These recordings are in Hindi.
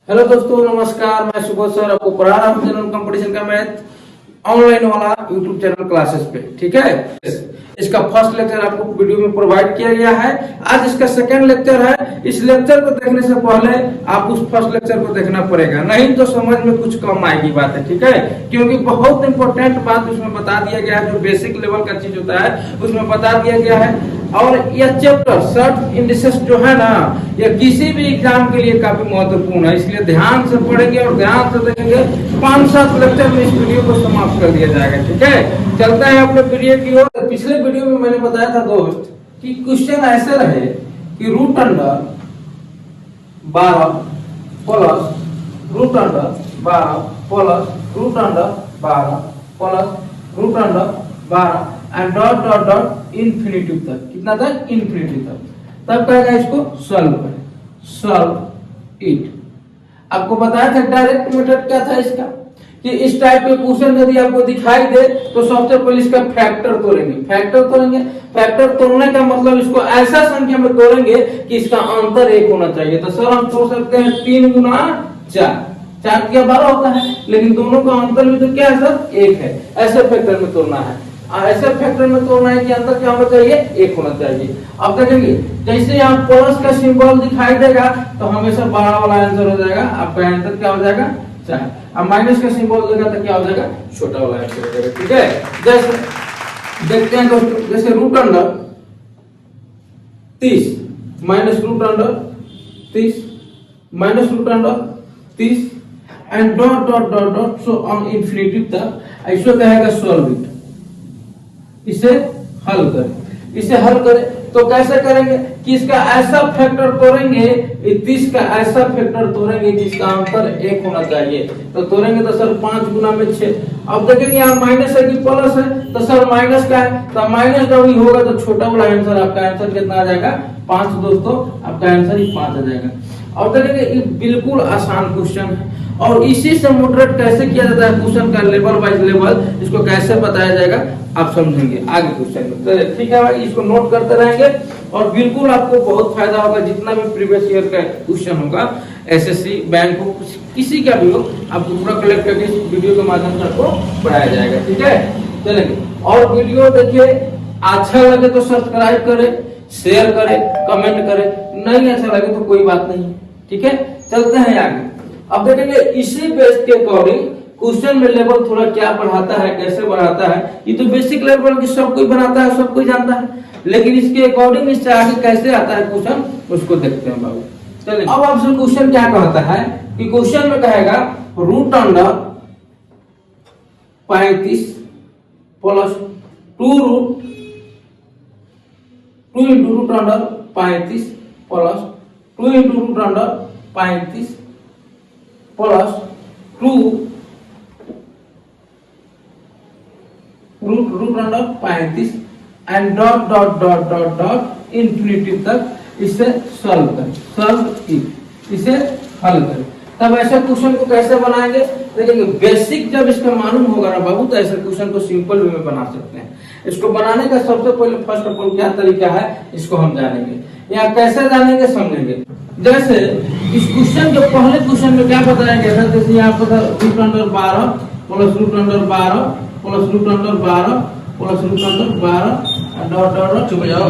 हेलो दोस्तों, नमस्कार। मैं सुबोध सर आपको पढ़ा रहा हूँ जनरल कंपटीशन का मैथ ऑनलाइन वाला यूट्यूब चैनल क्लासेस पे। ठीक है, इसका फर्स्ट लेक्चर आपको वीडियो में प्रोवाइड किया गया है। आज इसका सेकंड लेक्चर है। इस लेक्चर को देखने से पहले आप उस फर्स्ट लेक्चर को देखना पड़ेगा, नहीं तो समझ में कुछ कम आएगी बात है। ठीक है, क्योंकि बहुत इंपॉर्टेंट बात उसमें बता दिया गया है। जो बेसिक लेवल का चीज होता है उसमें बता दिया गया है। और यह चैप्टर सर्च इंडिसेस जो है ना, यह किसी भी एग्जाम के लिए काफी महत्वपूर्ण है, इसलिए ध्यान से पढ़ेंगे और ध्यान से देखेंगे। 5-7 लेक्चर में इस वीडियो को समाप्त कर दिया जाएगा। ठीक है, चलते हैं अपने वीडियो की ओर। पिछले वीडियो में मैंने बताया था दोस्त कि क्वेश्चन ऐसे रहे कि root under 12 plus root under 12 plus root under 12 plus root under 12 and dot dot dot infinity तक। कितना तक? इन्फिनिटी तक। तब कहेगा इसको सॉल्व करें, सॉल्व इट। आपको बताया था डायरेक्ट मेथड क्या था इसका, कि इस टाइप के क्वेश्चन यदि आपको दिखाई दे तो सबसे पहले इसका फैक्टर तोड़ेंगे। फैक्टर तोड़ने का मतलब इसको ऐसा संख्या में तोड़ेंगे कि इसका अंतर 1 होना चाहिए। तो सर हम तोड़ सकते हैं 3 गुना 4, 4 क्या 12 होता है, लेकिन दोनों का अंतर भी तो क्या है सर? 1 है। ऐसे फैक्टर में तोड़ना है, ऐसे फैक्टर में तोड़ना है कि अंतर क्या होना चाहिए? 1 होना चाहिए। अब देखेंगे जैसे यहाँ प्लस का सिंबल दिखाई देगा तो हमेशा 12 वाला आंसर हो जाएगा। आपका आंसर क्या हो जाएगा? 4। अब माइनस का सिंबल देगा तो क्या हो जाएगा? छोटा वाला आंसर हो जाएगा। ठीक है, जैसे देखते हैं दोस्तों, जैसे root under 30 minus root under 30 minus root under 30 and dot dot dot dot so on infinity तक। ऐसा कहेगा सॉल्व इट, इसे हल करें। इसे हल करें तो कैसे करेंगे कि इसका ऐसा फैक्टर तोड़ेंगे, 30 का ऐसा फैक्टर तोड़ेंगे जिसका अंतर 1 होना चाहिए। तो तोड़ेंगे तो सर 5 गुना में 6। अब देखेंगे यहाँ माइनस है कि प्लस है, तो सर माइनस का है तो माइनस जब ही होगा तो छोटा वाला आंसर, आपका आंसर कितना आ जाएगा? 5 दोस्तों, आपका आंसर ही 5 आ जाएगा। अब देखेंगे ये बिल्कुल आसान क्वेश्चन है और इसी से मोडरेट कैसे किया जाता है क्वेश्चन का लेवल वाइज लेवल, इसको कैसे बताया जाएगा आप समझेंगे आगे क्वेश्चन में। तो ठीक है भाई, इसको नोट करते रहेंगे और बिल्कुल आपको बहुत फायदा होगा। जितना भी प्रीवियस ईयर का क्वेश्चन होगा, एसएससी बैंक हो, किसी का भी हो, आपको पूरा कलेक्ट करके इस वीडियो के माध्यम से आपको पढ़ाया जाएगा। ठीक है, चलेंगे। और वीडियो देखिए, अच्छा लगे तो सब्सक्राइब करें, शेयर करें, कमेंट करें, नहीं अच्छा लगे तो कोई बात नहीं। ठीक है, चलते हैं आगे। अब देखेंगे इसी बेस के अकॉर्डिंग क्वेश्चन में लेवल थोड़ा क्या बढ़ाता है, कैसे बढ़ाता है। ये तो बेसिक लेवल की सब कोई बनाता है, सब कोई जानता है, लेकिन इसके अकॉर्डिंग इससे आगे कैसे आता है क्वेश्चन, उसको देखते हैं बाबू। चलिए, अब आपसे क्वेश्चन क्या कहता है कि क्वेश्चन में कहेगा root under 35 plus 2 into root under 35 plus 2 into root under 35 plus 2 root under 35 and dot dot dot dot dot infinity तक। इसे सॉल्व करें, सॉल्व इट, इसे हल करें। तब ऐसे क्वेश्चन को कैसे बनाएंगे? देखिए बेसिक जब इसका मालूम होगा ना बाबू, तो ऐसे क्वेश्चन को सिंपल वे में बना सकते हैं। इसको बनाने का सबसे पहले फर्स्ट ऑफ ऑल क्या तरीका है, इसको हम जानेंगे। यहाँ कैसे जानेंगे समझेंगे। जैसे इस क्वेश्चन के पहले क्वेश्चन में क्या बताया गया था, जैसे यहाँ पर root under 12 plus root under 12 plus root under 12 plus root under 12 dot dot dot छुप जाओ।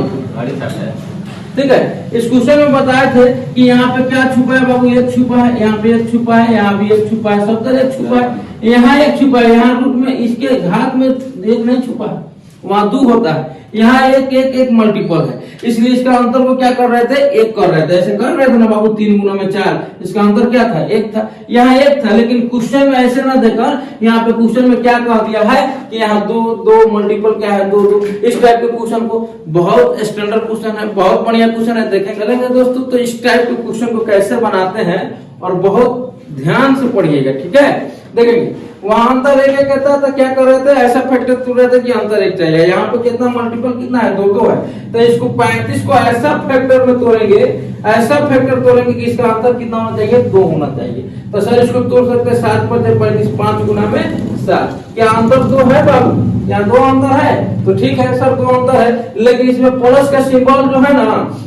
ठीक है, इस क्वेश्चन में बताए थे कि यहाँ पे क्या छुपा है बाबू? 1 छुपा है, यहाँ पे 1 छुपा है, यहाँ भी 1 छुपा है, सब तरह 1 छुपा है, यहाँ 1 छुपा है, यहाँ रूट में इसके घात में 1 नहीं छुपा है, वहां 2 होता है, यहाँ 1 मल्टीपल है, इसलिए इसका अंतर को क्या कर रहे थे? 1 कर रहे थे। ऐसे कर रहे थे ना बाबू, 3 गुना में 4, इसका अंतर क्या था? 1 था। यहाँ 1 था, लेकिन क्वेश्चन में ऐसे ना देकर यहाँ पे क्वेश्चन में क्या कह दिया है कि यहाँ 2 मल्टीपल क्या है? 2 इस टाइप के क्वेश्चन को, बहुत स्टैंडर्ड क्वेश्चन है, बहुत बढ़िया क्वेश्चन है, देखेंगे दोस्तों। तो इस टाइप के क्वेश्चन को कैसे बनाते हैं और बहुत ध्यान से पढ़िएगा। ठीक है, देखेंगे वहां अंतर 1 कहता था, क्या कर रहे थे? ऐसा फैक्टर तोड़ रहे थे कि अंतर 1 चाहिए। यहाँ पे कितना मल्टीपल कितना है? 2 है। तो इसको 35 को ऐसा फैक्टर में तोड़ेंगे, ऐसा फैक्टर तोड़ेंगे कि इसका अंतर कितना होना चाहिए? 2 होना चाहिए। तो सर इसको तोड़ सकते हैं 7 पर 35 5 गुना में 7। क्या अंतर 2 है बाबू? यहाँ दो अंतर है तो ठीक है सर, दो अंतर है, लेकिन इसमें प्लस का सिंबल जो है ना,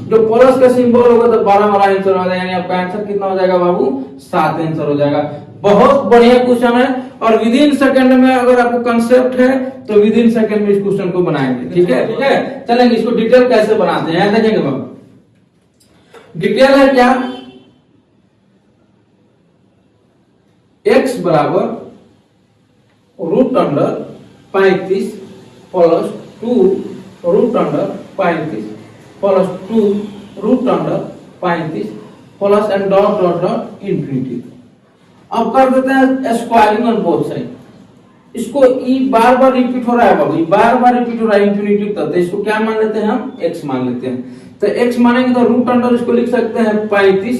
जो प्लस का सिंबल होगा तो 12 वाला आंसर हो जाएगा, यानी आपका आंसर कितना हो जाएगा बाबू, 7 आंसर हो जाएगा। बहुत बढ़िया क्वेश्चन है और विद इन सेकंड में अगर आपको कंसेप्ट है तो विद इन सेकंड में इस क्वेश्चन को बनाएंगे। ठीक है, ठीक है, चलेंगे इसको डिटेल कैसे बनाते हैं देखेंगे बाबू। डिटेल है क्या, x बराबर root under 35 plus 2 root under 35 plus 2 root under 35 plus and dot dot dot infinity. अब कर देते हैं स्क्वायरिंग ऑन बोथ साइड। इसको ई बार बार रिपीट हो रहा है बाबू, बार बार रिपीट हो रहा है इंफिनिटी तक, तो इसको क्या मान लेते हैं हम, x मान लेते हैं। तो x मानेंगे तो रूट अंडर इसको लिख सकते हैं 35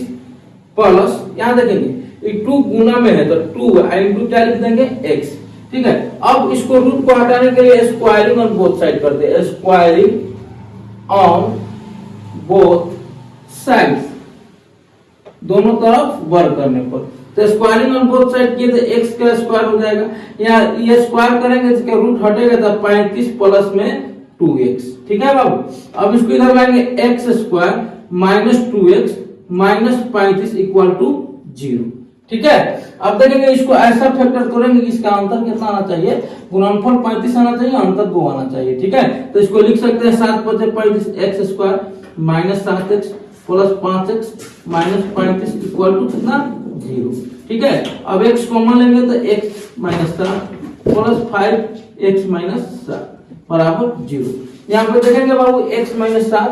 प्लस, यहां देखेंगे ये 2 गुना में है तो 2 इंटू क्या लिख देंगे x। ठीक है, अब इसको रूट को हटाने के लिए स्क्वायरिंग ऑन बोथ साइड करते हैं, स्क्वायरिंग ऑन बोथ साइड्स, दोनों तरफ वर्क करने पर। तो स्क्वायरिंग ऑन बोथ साइड किए तो x का स्क्वायर हो जाएगा, या ये स्क्वायर करेंगे इसका रूट हटेगा तो 35 प्लस में 2x। ठीक है बाबू, अब इसको इधर लाएंगे x square minus 2x minus 35 equal to 0। ठीक है, अब देखेंगे इसको ऐसा फैक्टर करेंगे कि इसका अंतर कितना आना चाहिए, गुणनफल 35 आना चाहिए, अंतर 2 आना चाहिए। ठीक है, तो इसको लिख सकते हैं 7 × 35 x square minus 7x plus 5x minus 35 equal to कितना, 0। ठीक है, अब x कॉमन लेंगे तो x minus 7 plus 5x minus 7 बराबर 0। यहाँ पे देखेंगे बाबू x माइनस 7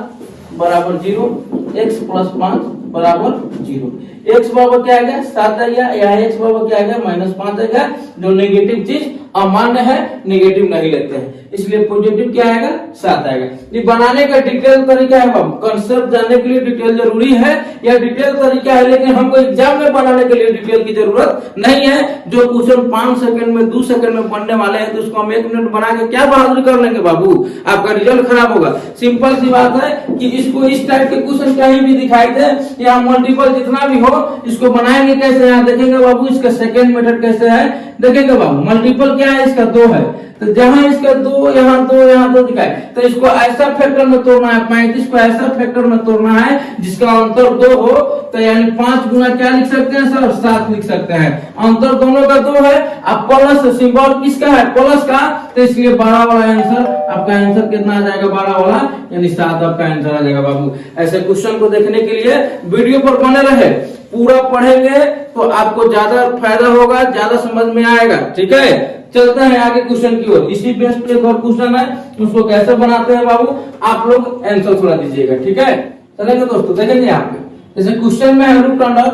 बराबर 0, x प्लस 5 बराबर 0। x बराबर क्या आ गया, 7 आ गया, यहाँ x बराबर क्या आ गया, माइनस 5 आ गया। जो नेगेटिव चीज अमान्य है, नेगेटिव नहीं लेते हैं, इसलिए पॉजिटिव क्या आएगा, 7 आएगा। ये बनाने का डिटेल तरीका है बाबू, कंसेप्ट जानने के लिए डिटेल जरूरी है, या डिटेल तरीका है, लेकिन हमको एग्जाम में बनाने के लिए डिटेल की जरूरत नहीं है। जो क्वेश्चन 5 सेकंड में 2 सेकंड में बनने वाले हैं तो उसको हम 1 मिनट बना के क्या बहादुरी कर लेंगे बाबू, आपका रिजल्ट खराब होगा। सिंपल सी बात है कि इसको इस टाइप के क्वेश्चन कहीं भी दिखाई दे या मल्टीपल जितना भी हो, इसको बनाएंगे कैसे, यहाँ देखेंगे बाबू इसका सेकंड मेथड कैसे है, देखेंगे बाबू। मल्टीपल क्या है, इसका 2 है, तो जहां इसका 2 यहाँ 2 यहाँ 2 दिखाए तो इसको ऐसा फैक्टर में तोड़ना है, 35 को ऐसा फैक्टर में तोड़ना है जिसका अंतर 2 हो, तो यानी 5 गुना क्या लिख सकते हैं सर, 7 लिख सकते हैं। अंतर दोनों का 2 है, अब प्लस सिंबल किसका है, प्लस का, तो इसलिए 12 वाला आंसर, आपका आंसर कितना आ जाएगा, 12 वाला, यानी 7 आपका आंसर आ जाएगा बाबू। ऐसे क्वेश्चन को देखने के लिए वीडियो पर बने रहे, पूरा पढ़ेंगे तो आपको ज्यादा फायदा होगा, ज्यादा समझ में आएगा। ठीक है, चलते हैं आगे क्वेश्चन की ओर। इसी बेस पे एक और क्वेश्चन है, उसको कैसे बनाते हैं बाबू, आप लोग आंसर थोड़ा दीजिएगा। ठीक है, चलेंगे दोस्तों, देखेंगे यहाँ पे जैसे क्वेश्चन में है रूट अंडर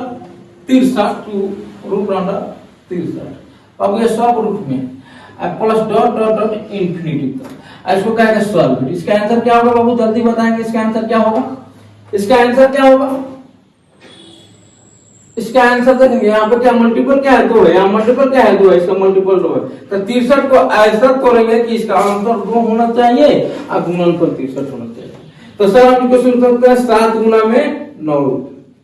63 रूट अंडर 63, अब ये सब रूट में plus dot dot dot infinity तक, इसको कहेंगे सॉल्व। इसका आंसर क्या होगा बाबू, जल्दी बताएंगे इसका आंसर क्या होगा, इसका आंसर क्या होगा, इसका आंसर देखेंगे। यहाँ पे क्या मल्टीपल क्या है, 2 है, यहाँ मल्टीपल क्या है, 2 है, इसका मल्टीपल 2 है। तो 63 को ऐसा तोड़ेंगे कि इसका अंतर 2 होना चाहिए और गुणनफल 63 होना चाहिए। तो सर हम इनको सुन सकते हैं 7 गुना में 9,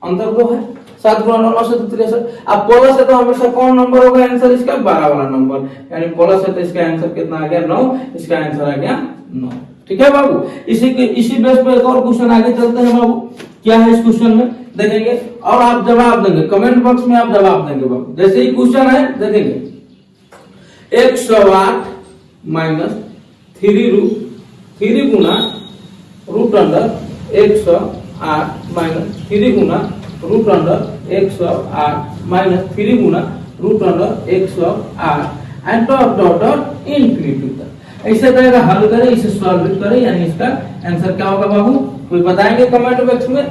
अंतर 2 है, 7 गुना 9 से 63। अब प्लस है तो हमेशा कौन नंबर होगा आंसर इसका, 12 वाला नंबर, यानी प्लस है तो इसका आंसर कितना आ गया, 9, इसका आंसर आ गया 9। ठीक है बाबू, इसी बेस पे एक और क्वेश्चन आगे चलते हैं बाबू। क्या है इस क्वेश्चन में देखेंगे और आप जवाब देंगे, कमेंट बॉक्स में आप जवाब देंगे बाबू। जैसे ही क्वेश्चन है देखेंगे 108 माइनस 3 गुना रूट अंडर 108 माइनस 3 गुना रूट अंडर 108 माइनस 3 गुना root under 108 and dot dot dot infinity तक। ऐसे करेगा, हल करें, इसे सॉल्व करें, यानी इसका आंसर क्या होगा बाबू, कोई बताएंगे कमेंट बॉक्स में,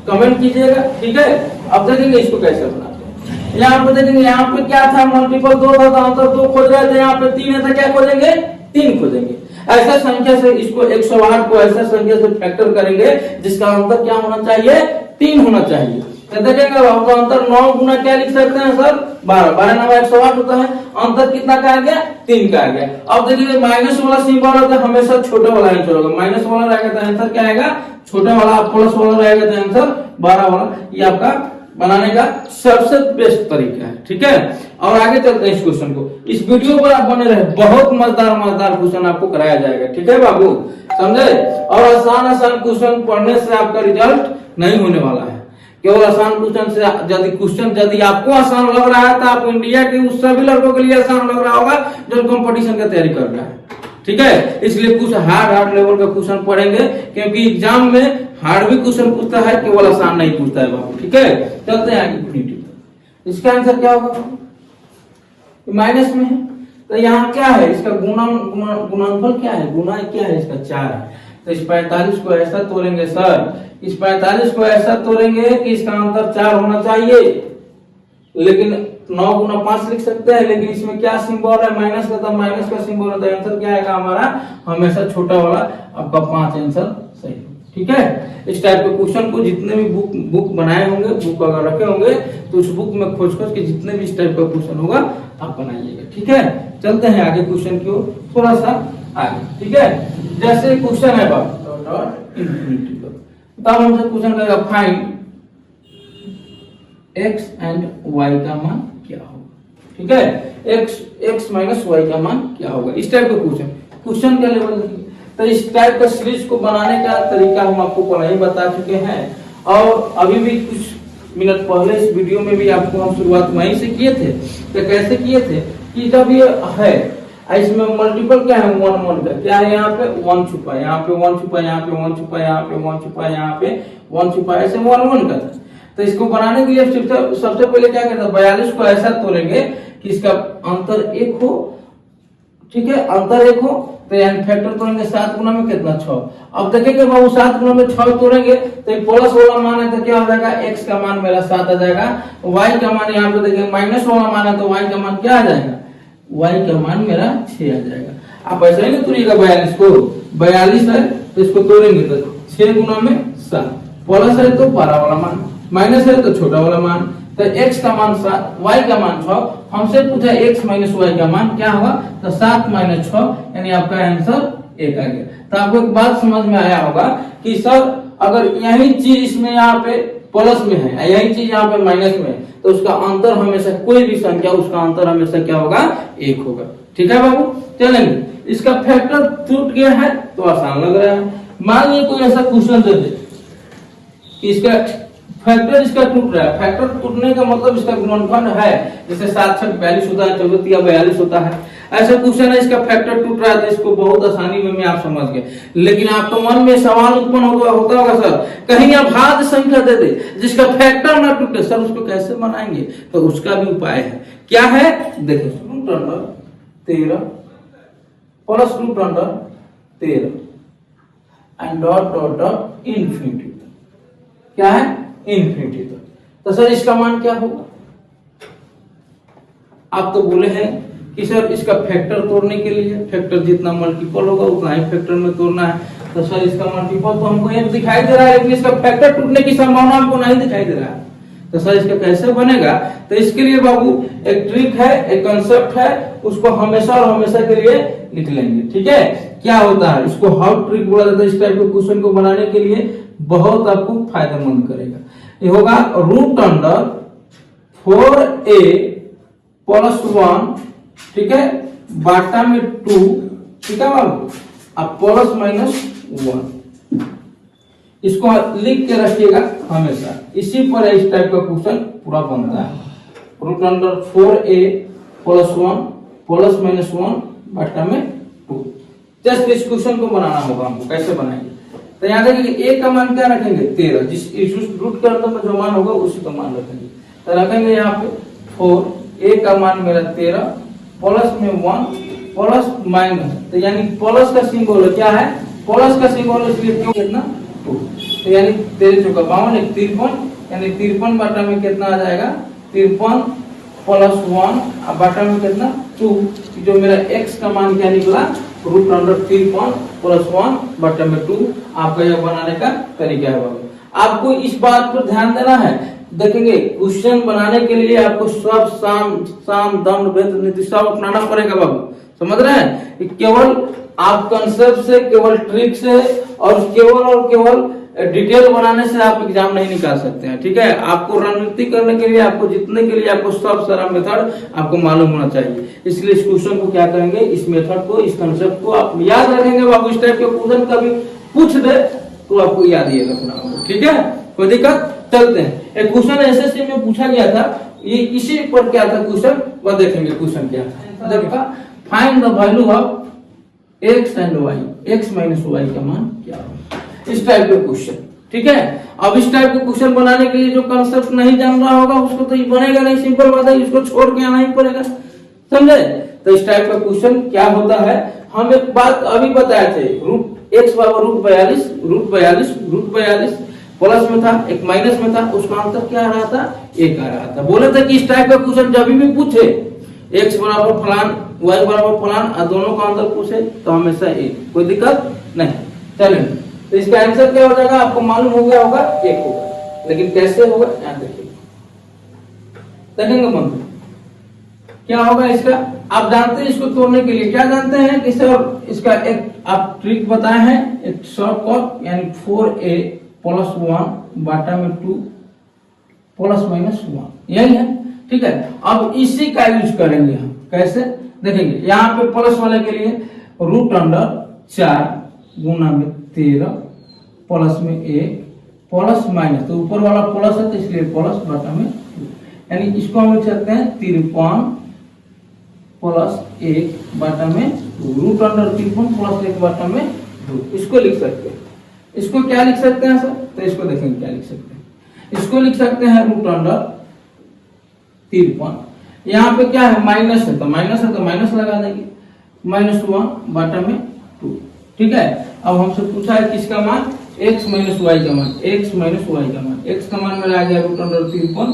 कमेंट कीजिएगा। ठीक है, अब देखेंगे इसको कैसे बनाते हैं। यहाँ पे देखेंगे, यहाँ पे क्या था, मल्टीपल 2 था तो आंसर 2 खोज रहे थे, यहाँ पे 3 है तो क्या खोजेंगे, 3 खोजेंगे। ऐसा संख्या से इसको 108 को ऐसा संख्या से फैक्टर करेंगे जिसका अंतर क्या होना चाहिए, 3 होना चाहिए। तो देखेंगे बाबू अंतर 9 गुना क्या लिख सकते हैं सर, 12, 12 9 108 होता है, अंतर कितना का आ गया, 3 का आ गया। अब देखिए माइनस वाला सिंबल होता है हमेशा छोटा वाला आंसर होगा, माइनस वाला रहेगा तो आंसर क्या आएगा, छोटा वाला, प्लस वाला रहेगा तो आंसर 12 वाला। ये आपका बनाने का सबसे बेस्ट तरीका है। ठीक है, और आगे चलते हैं इस क्वेश्चन को। इस वीडियो पर आप बने रहे, बहुत मजेदार क्वेश्चन आपको कराया जाएगा। ठीक है बाबू, समझे? और आसान क्वेश्चन पढ़ने से आपका रिजल्ट नहीं होने वाला है। केवल आसान क्वेश्चन से यदि आपको आसान लग रहा है तो आप इंडिया के उस सभी लड़कों के लिए आसान लग रहा होगा जो कंपटीशन की तैयारी कर रहा है। ठीक है, इसलिए कुछ हार्ड लेवल का क्वेश्चन पढ़ेंगे, क्योंकि एग्जाम में हार्ड भी क्वेश्चन पूछता है, केवल आसान नहीं पूछता है बाबू। ठीक है, चलते हैं आगे इन्फिनिटी। इसका आंसर क्या होगा? माइनस में है तो यहाँ क्या है? इसका गुणनफल क्या है? गुना क्या है इसका? 4 है। तो इस 45 को ऐसा तोड़ेंगे सर, इस 45 को ऐसा तोड़ेंगे कि इसका अंतर 4 होना चाहिए, लेकिन 9 गुना 5 लिख सकते हैं, लेकिन इसमें क्या सिंबल है? माइनस का, तो माइनस का सिंबल है, तो आंसर क्या आएगा हमारा? हमेशा छोटा वाला आपका 5 आंसर सही। ठीक है, इस टाइप के क्वेश्चन को जितने भी बुक बनाए होंगे, बुक अगर रखे होंगे तो उस बुक में खोज के जितने भी इस टाइप का क्वेश्चन होगा आप बनाइएगा। ठीक है, चलते हैं आगे क्वेश्चन की ओर थोड़ा सा आगे। ठीक है, जैसे क्वेश्चन है बाबू इन्फिनिटी का, तब हमसे क्वेश्चन करेगा फाइंड x एंड y का मान क्या होगा। ठीक है, x माइनस y का मान क्या होगा, इस टाइप का क्वेश्चन का लेवल देखिए। तो इस टाइप का सीरीज को बनाने का तरीका हम आपको पहले ही बता चुके हैं, और अभी भी कुछ मिनट पहले इस वीडियो में भी आपको हम शुरुआत वहीं से किए थे। तो कैसे किए थे कि जब ये है इसमें मल्टीपल क्या है? 1 1 का क्या है? यहाँ पे 1 छुपा है, यहाँ पे 1 छुपा है, यहाँ पे 1 छुपा है, यहाँ पे 1 छुपा है, यहाँ पे 1 छुपा है, ऐसे 1 1 का था। तो इसको बनाने के लिए सबसे पहले क्या करता है? 42 को ऐसा तोड़ेंगे कि इसका अंतर 1 हो। ठीक है, अंतर 1 हो, तो यानी फैक्टर तोड़ेंगे 7 गुना में कितना? 6। अब देखेंगे बाबू 7 गुना में 6 तोड़ेंगे तो ये प्लस वाला मान है तो क्या हो जाएगा? x का मान मेरा 7 आ जाएगा, y का मान यहाँ पे देखेंगे माइनस वाला मान है तो y का मान क्या आ जाएगा? y का मान मेरा 6 आ जाएगा। आप ऐसा ही नहीं तोड़िएगा 42 को, 42 है तो इसको तोड़ेंगे तो 6 गुना में 7, प्लस है तो बड़ा वाला मान, माइनस है तो छोटा वाला मान, तो x का मान 7, y का मान 6। हमसे पूछा x माइनस y का मान क्या होगा? तो 7 माइनस 6 यानी आपका आंसर 1 आ गया। तो आपको एक बात समझ में आया होगा कि सर अगर यही चीज इसमें यहाँ पे प्लस में है, यही चीज यहाँ पे माइनस में है, तो उसका अंतर हमेशा, कोई भी संख्या उसका अंतर हमेशा क्या होगा? 1 होगा। ठीक है बाबू, चलेंगे। इसका फैक्टर टूट गया है तो आसान लग रहा है। मान लीजिए कोई ऐसा क्वेश्चन दे दे कि इसका फैक्टर इसका टूट रहा है। फैक्टर टूटने का मतलब इसका गुणनफल है, जैसे 7 6 42 होता है, 14 3 42 होता है, ऐसा क्वेश्चन है इसका फैक्टर टूट रहा है, तो इसको बहुत आसानी में आप समझ गए। लेकिन आपके मन में सवाल उत्पन्न होता होगा सर कहीं अभाज्य संख्या दे दे जिसका फैक्टर ना टूटे, सर उसको कैसे बनाएंगे? तो उसका भी उपाय है। क्या है? देखिए, root under 13 plus root under 13 and dot dot dot infinity. क्या है? इन्फिनिटी। तो सर इसका मान क्या होगा? आप तो बोले हैं कि सर इसका फैक्टर तोड़ने के लिए फैक्टर जितना मल्टीपल होगा उतना ही फैक्टर में तोड़ना है। तो सर इसका मल्टीपल तो हमको एक दिखाई दे रहा है, लेकिन इसका फैक्टर टूटने की संभावना हमको नहीं दिखाई दे रहा है। तो सर इसका कैसे बनेगा? तो इसके लिए बाबू एक ट्रिक है, एक कंसेप्ट है, उसको हमेशा और हमेशा के लिए लिख लेंगे। ठीक है, क्या होता है? इसको हाउ ट्रिक बोला जाता है। इस टाइप के क्वेश्चन को बनाने के लिए बहुत आपको फायदेमंद करेगा। ये होगा रूट अंडर 4a प्लस 1, ठीक है, बाटा में 2, ठीक है बाबू, अब प्लस माइनस 1। इसको लिख के रखिएगा हमेशा, इसी पर इस टाइप का क्वेश्चन पूरा बनता है। Root under 4a plus 1 plus minus 1 बाटा में 2। जस्ट इस क्वेश्चन को बनाना होगा हमको। कैसे बनाएंगे? तो यहाँ देखिए a का मान क्या रखेंगे? 13। जिस रूट के अंदर में जो मान होगा उसी का मान रखेंगे। तो रखेंगे यहाँ पे 4, a का मान मेरा 13 प्लस में 1 प्लस माइनस, तो यानी प्लस का सिंबल क्या है? प्लस का सिंबल, इसलिए क्यों कितना? 2। तो यानी 13 चौका 52 53, यानी 53 बाटा में कितना आ जाएगा? 53 प्लस 1 अब बाटा में कितना? 2। जो मेरा x का मान क्या निकला? रूट अंडर 53 प्लस 1 बटा में 2। आपका यह बनाने का तरीका है बाबू। आपको इस बात पर ध्यान देना है। देखेंगे क्वेश्चन बनाने के लिए आपको सब साम दम भेद नीति सब अपनाना पड़ेगा बाबू, समझ रहे हैं? केवल आप कंसेप्ट से, केवल ट्रिक से और केवल डिटेल बनाने से आप एग्जाम नहीं निकाल सकते हैं। ठीक है, आपको रणनीति करने के लिए, आपको जीतने के लिए आपको सब सारा मेथड आपको मालूम होना चाहिए। इसलिए इस क्वेश्चन को क्या करेंगे, इस मेथड को, इस कंसेप्ट को आप याद रखेंगे। बाबू इस टाइप के क्वेश्चन कभी पूछ दे तो आपको याद ही रखना होगा। ठीक है, कोई दिक्कत? चलते हैं। एक क्वेश्चन एसएससी में पूछा गया था, ये इसी पर क्या था क्वेश्चन, वह देखेंगे क्वेश्चन क्या था। देखा, find the value of x and y, x minus y का मान क्या होगा, इस टाइप के क्वेश्चन। ठीक है, अब इस टाइप के क्वेश्चन बनाने के लिए जो कंसेप्ट नहीं जान रहा होगा उसको तो ये बनेगा नहीं, सिंपल बात है, इसको छोड़ के आना ही पड़ेगा। समझे? तो इस टाइप का क्वेश्चन क्या होता है, हम एक बात अभी बताए थे, x बराबर रूट 42 प्लस में था, एक माइनस में था, उसका आंसर क्या आ रहा था, 1 आ रहा था। बोले थे कि इस टाइप का क्वेश्चन जब भी पूछे x बराबर फलान, y बराबर फलान और दोनों का आंसर पूछे तो हमेशा 1, कोई दिक्कत नहीं। चलें, तो इसका आंसर क्या हो जाएगा, आपको मालूम हो गया होगा, 1 होगा। लेकिन कैसे होगा, यहाँ देखिए, देखेंगे बंधु क्या होगा इसका। आप जानते हैं इसको तोड़ने के लिए क्या जानते हैं कि सर इसका एक आप ट्रिक बताए हैं, एक शॉर्टकट, यानी 4a प्लस 1 बाटा में 2 प्लस माइनस 1, यही है। ठीक है, अब इसी का यूज करेंगे हम। कैसे देखेंगे, यहाँ पे प्लस वाले के लिए रूट अंडर 4 गुना में 13 प्लस में 1 प्लस माइनस, तो ऊपर वाला प्लस है तो इसलिए प्लस बाटा में 2, यानी इसको हम लिख सकते हैं 53 प्लस 1 बाटा में 2, रूट अंडर 53 प्लस 1 बाटा में 2, इसको लिख सकते हैं। इसको क्या लिख सकते हैं सर, तो इसको देखेंगे क्या लिख सकते हैं, इसको लिख सकते हैं रूट अंडर 53, यहाँ पे क्या है, माइनस है तो माइनस लगा देंगे, -1 बाटा में 2। ठीक है, अब हमसे पूछा है किसका मान, x माइनस y का मान, x माइनस y का मान, x का मान मेरा आ गया रूट अंडर 53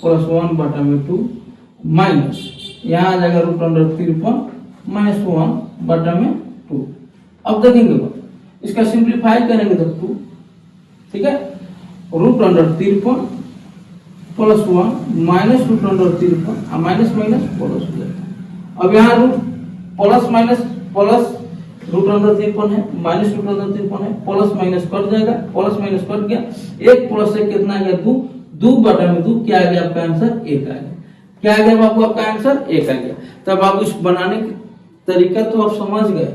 प्लस 1 बाटा में 2 माइनस, यहाँ आ जाएगा रूट अंडर 53 माइनस 1 बाटा में 2। अब देखेंगे इसका सिंप्लीफाई करेंगे तो 2। ठीक है, root under 53 plus 1 minus root under 53, minus minus plus हो जाता है। अब यहाँ root plus minus plus root under 53 है, माइनस रूट अंडर 53 है, प्लस माइनस कट जाएगा, प्लस माइनस कट गया, 1 प्लस 1 कितना आ गया, 2 बाटा में 2, क्या आ गया आपका आंसर, 1 आ गया। क्या आ गया बाबू आपका आंसर, 1 आ गया। तब आप इस बनाने की तरीका तो आप समझ गए,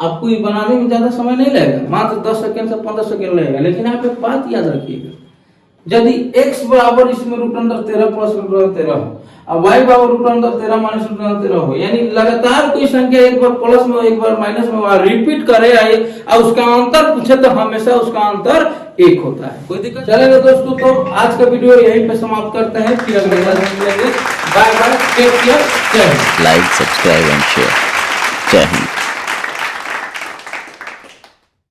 आपको ये बनाने में ज्यादा समय नहीं लगेगा, मात्र 10 सेकंड से 15 सेकंड लगेगा। लेकिन आप एक बात याद रखिएगा, यदि x बराबर इसमें root under 13 plus root under 13 हो और y बराबर root under 13 minus root under 13 हो, यानी लगातार कोई संख्या एक बार प्लस में एक बार माइनस में रिपीट करे और उसका अंतर पूछे तो हमेशा उसका अंतर 1 होता है। कोई दिक्कत? चलेगा दोस्तों, तो आज का वीडियो यहीं पे समाप्त करते हैं, फिर अगले क्लास में मिलेंगे। बाय बाय, टेक केयर, जय Hind. Like, subscribe and share. जय हिंद।